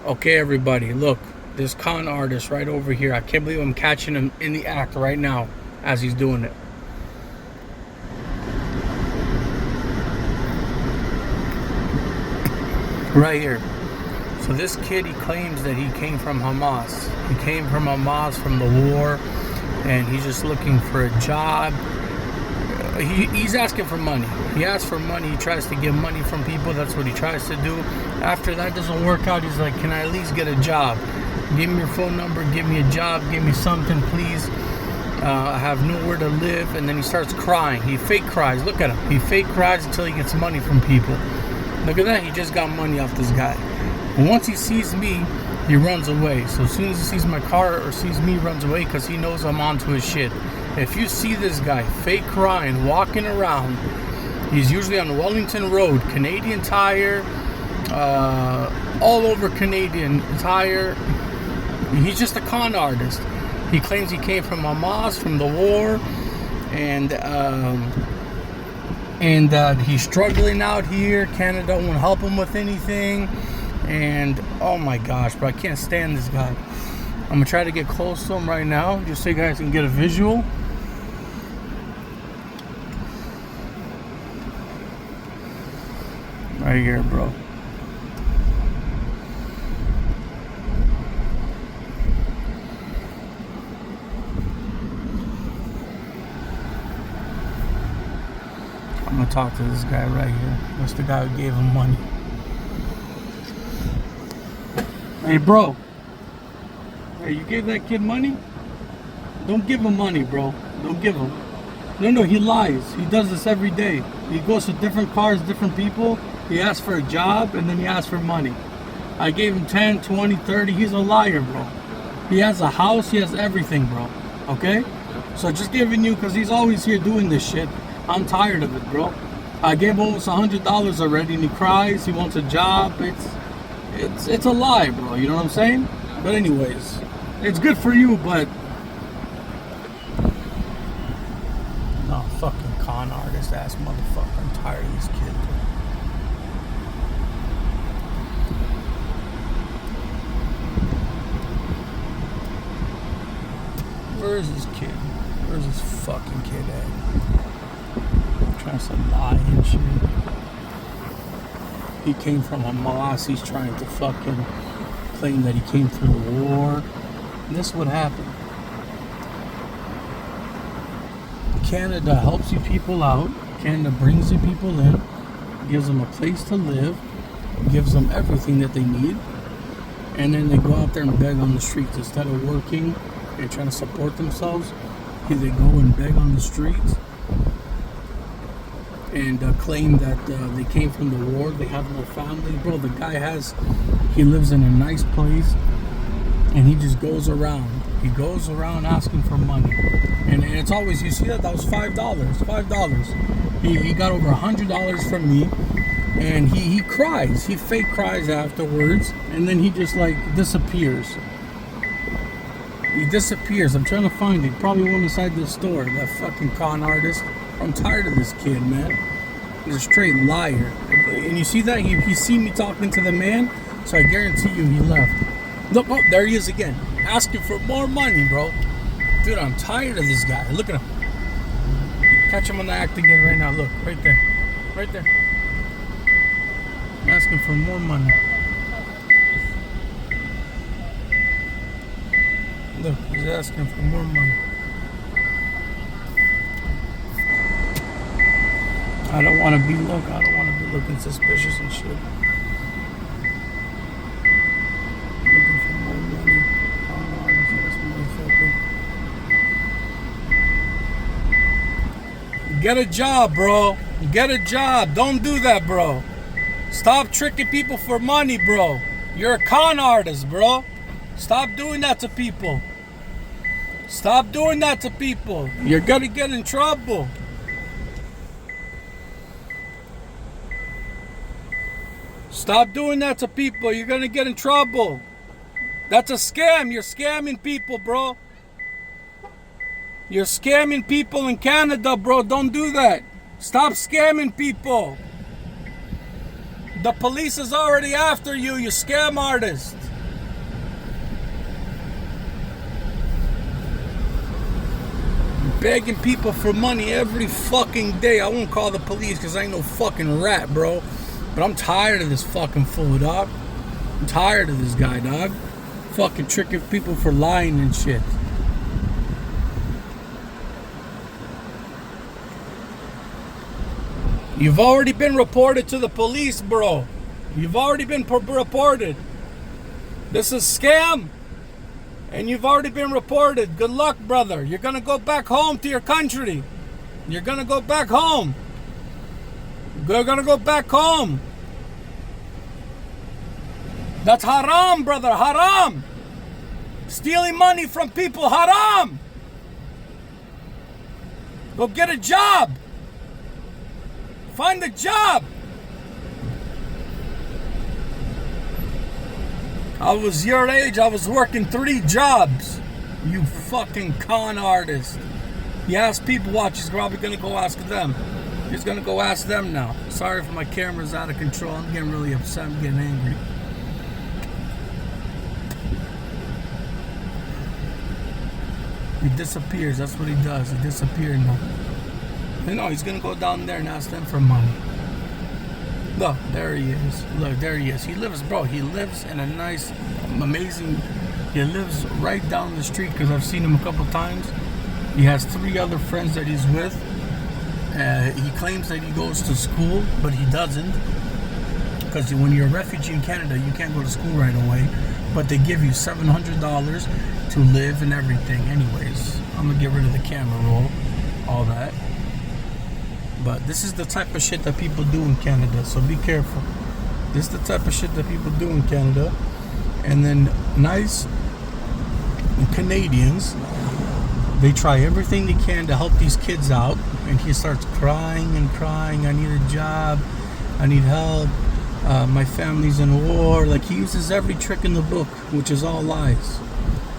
Okay, everybody, look, this con artist right over here. I can't believe I'm catching him in the act right now as he's doing it. Right here. So this kid, he claims that he came from Hamas. He came from Hamas from the war, and he's just looking for a job. He's asking for money. He asks for money. He tries to get money from people. That's what he tries to do. After that doesn't work out, he's like, can I at least get a job? Give me your phone number. Give me a job. Give me something, please. I have nowhere to live. And then he starts crying. He fake cries. Look at him. He fake cries until he gets money from people. Look at that. He just got money off this guy. And once he sees me, he runs away. So as soon as he sees my car or sees me, he runs away because he knows I'm onto his shit. If you see this guy fake crying, walking around, he's usually on Wellington Road, Canadian Tire, all over Canadian Tire. He's just a con artist. He claims he came from Hamas, from the war, and he's struggling out here. Canada won't help him with anything. And oh my gosh, bro, I can't stand this guy. I'm gonna try to get close to him right now, just so you guys can get a visual. Right here, bro. I'm gonna talk to this guy right here. That's the guy who gave him money. Hey, bro. Hey, you gave that kid money? Don't give him money, bro. Don't give him. No, he lies. He does this every day. He goes to different cars, different people. He asks for a job, and then he asks for money. I gave him 10, 20, 30. He's a liar, bro. He has a house. He has everything, bro. Okay? So just giving you, because he's always here doing this shit. I'm tired of it, bro. I gave him almost $100 already, and he cries. He wants a job. It's a lie, bro. You know what I'm saying? But anyways, it's good for you, but... No, fucking con artist ass motherfucker. I'm tired of this kid. Where is this kid? Where's this fucking kid at? Trying to lie and shit. He came from Hamas. He's trying to fucking claim that he came through the war. And this would happen. Canada helps you people out. Canada brings you people in, gives them a place to live, gives them everything that they need, and then they go out there and beg on the streets instead of working and trying to support themselves. They go and beg on the streets and claim that they came from the war. They have no family, bro. The guy he lives in a nice place, and he just goes around. He goes around asking for money, and it's always, you see that was $5. He got over $100 from me, and he cries. He fake cries afterwards, and then he just like disappears. He disappears. I'm trying to find him. Probably went inside the store. That fucking con artist. I'm tired of this kid, man. He's a straight liar. And you see that? He seen me talking to the man, so I guarantee you he left. Look, oh, there he is again. Asking for more money, bro. Dude, I'm tired of this guy. Look at him. Catch him on the act again right now. Look, right there. Right there. Asking for more money. Look, he's asking for more money. I don't want to be looking suspicious and shit. Looking for more money. Oh, this motherfucker. Get a job, bro. Get a job. Don't do that, bro. Stop tricking people for money, bro. You're a con artist, bro. Stop doing that to people. Stop doing that to people. You're gonna get in trouble. Stop doing that to people. You're gonna get in trouble. That's a scam. You're scamming people, bro. You're scamming people in Canada, bro. Don't do that. Stop scamming people. The police is already after you, you scam artist. begging people for money every fucking day. I won't call the police because I ain't no fucking rat, bro. But I'm tired of this fucking fool, dog. I'm tired of this guy, dog. Fucking tricking people for lying and shit. You've already been reported to the police, bro. You've already been reported. This is a scam. And you've already been reported. Good luck, brother. You're going to go back home to your country. You're going to go back home. You're going to go back home. That's haram, brother. Haram. Stealing money from people. Haram. Go get a job. Find a job. I was your age. I was working 3 jobs. You fucking con artist. You ask people watch. He's probably going to go ask them. He's going to go ask them now. Sorry if my camera's out of control. I'm getting really upset. I'm getting angry. He disappears. That's what he does. He disappeared now. You know, he's going to go down there and ask them for money. Look, there he is. Look, there he is. He lives, bro, he lives in a nice, amazing, he lives right down the street because I've seen him a couple times. He has 3 other friends that he's with. He claims that he goes to school, but he doesn't. Because when you're a refugee in Canada, you can't go to school right away. But they give you $700 to live and everything. Anyways, I'm going to get rid of the camera roll, all that. But this is the type of shit that people do in Canada, so be careful. This is the type of shit that people do in Canada. And then nice Canadians, they try everything they can to help these kids out. And he starts crying and crying. I need a job. I need help. My family's in war. Like, he uses every trick in the book, which is all lies.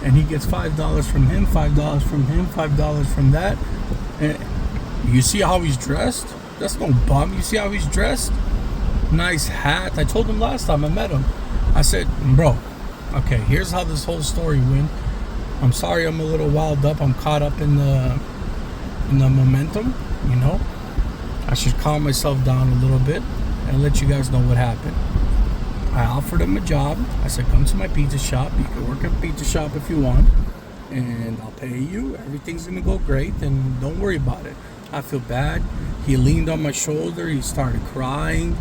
And he gets $5 from him, $5 from him, $5 from that. And you see how he's dressed? That's no bum. You see how he's dressed? Nice hat. I told him last time I met him. I said, bro, okay, here's how this whole story went. I'm sorry I'm a little wild up. I'm caught up in the momentum, you know. I should calm myself down a little bit and let you guys know what happened. I offered him a job. I said, come to my pizza shop. You can work at a pizza shop if you want. And I'll pay you. Everything's going to go great. And don't worry about it. I feel bad. He leaned on my shoulder. He started crying.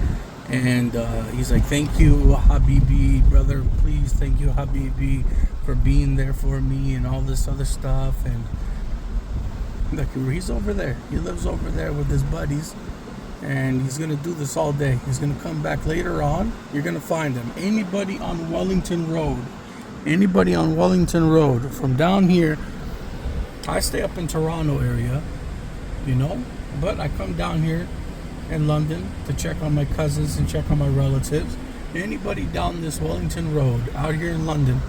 And he's like, thank you, Habibi, brother. Please, thank you, Habibi, for being there for me and all this other stuff. And look, he's over there. He lives over there with his buddies. And he's going to do this all day. He's going to come back later on. You're going to find him. Anybody on Wellington Road. Anybody on Wellington Road. From down here, I stay up in Toronto area. You know, but I come down here in London to check on my cousins and check on my relatives. Anybody down this Wellington Road out here in London,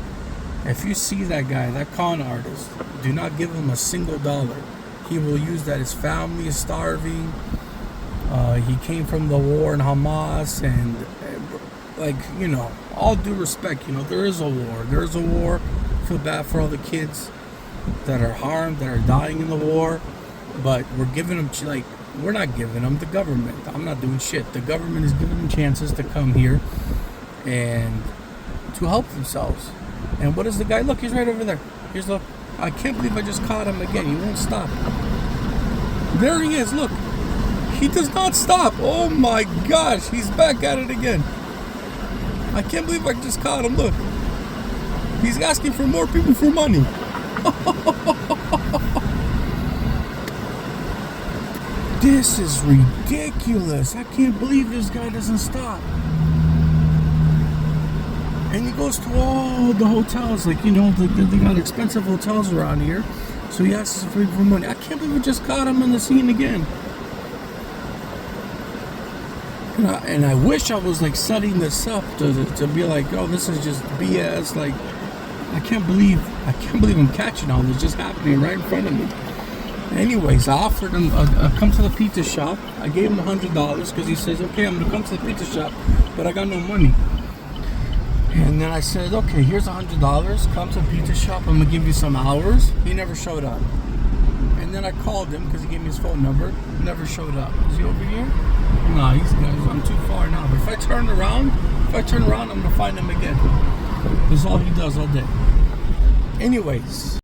if you see that guy, that con artist, do not give him a single dollar. He will use that. His family is starving. He came from the war in Hamas, and like, you know, all due respect, you know, there is a war. There is a war. I feel bad for all the kids that are harmed, that are dying in the war. But we're giving them, like, we're not giving them, the government. I'm not doing shit. The government is giving them chances to come here and to help themselves. And what is the guy? Look, he's right over there. Here's, look. I can't believe I just caught him again. He won't stop. There he is. Look. He does not stop. Oh my gosh. He's back at it again. I can't believe I just caught him. Look. He's asking for more people for money. This is ridiculous. I can't believe this guy doesn't stop. And he goes to all the hotels. Like, you know, they got expensive hotels around here. So he asks for money. I can't believe we just caught him on the scene again. And I wish I was, like, setting this up to be like, oh, this is just BS. Like, I can't believe I'm catching all this just happening right in front of me. Anyways, I offered him come to the pizza shop. I gave him $100 because he says, okay, I'm gonna come to the pizza shop, but I got no money. And then I said, okay, here's $100. Come to the pizza shop. I'm gonna give you some hours. He never showed up. And And then I called him because he gave me his phone number. Never showed up. Is he over here? No, I'm too far now. But if I turn around, I'm gonna find him again. That's all he does all day. Anyways.